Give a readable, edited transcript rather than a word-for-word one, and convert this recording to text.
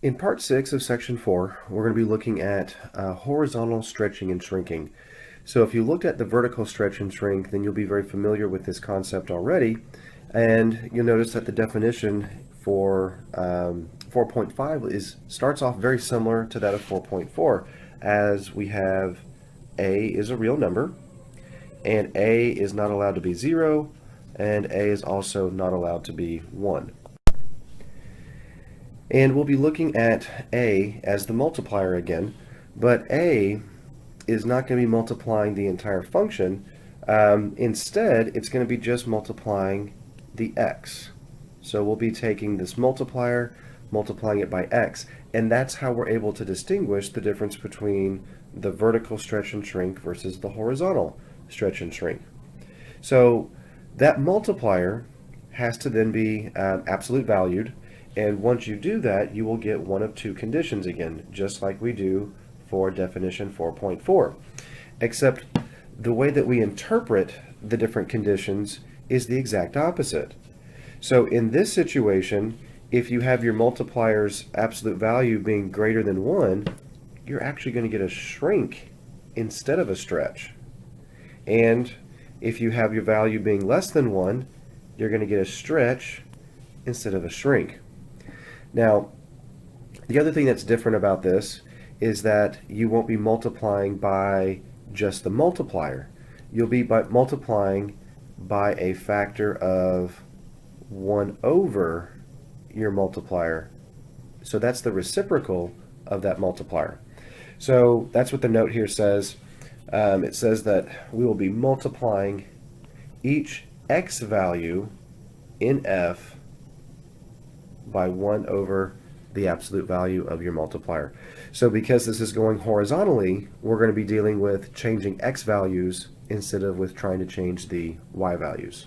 In part 6 of section 4, we're going to be looking at horizontal stretching and shrinking. So if you looked at the vertical stretch and shrink, then you'll be very familiar with this concept already. And you'll notice that the definition for 4.5 starts off very similar to that of 4.4, as we have a is a real number, and a is not allowed to be 0, and a is also not allowed to be 1. And we'll be looking at a as the multiplier again, but a is not going to be multiplying the entire function. Instead, it's going to be just multiplying the x. So we'll be taking this multiplier, multiplying it by x, and that's how we're able to distinguish the difference between the vertical stretch and shrink versus the horizontal stretch and shrink. So that multiplier has to then be absolute valued. And once you do that, you will get one of two conditions again, just like we do for definition 4.4. Except the way that we interpret the different conditions is the exact opposite. So in this situation, if you have your multiplier's absolute value being greater than 1, you're actually going to get a shrink instead of a stretch. And if you have your value being less than 1, you're going to get a stretch instead of a shrink. Now, the other thing that's different about this is that you won't be multiplying by just the multiplier. You'll be multiplying by a factor of 1 over your multiplier. So that's the reciprocal of that multiplier. So that's what the note here says. It says that we will be multiplying each x value in f by 1 over the absolute value of your multiplier. So because this is going horizontally, we're going to be dealing with changing x values instead of with trying to change the y values.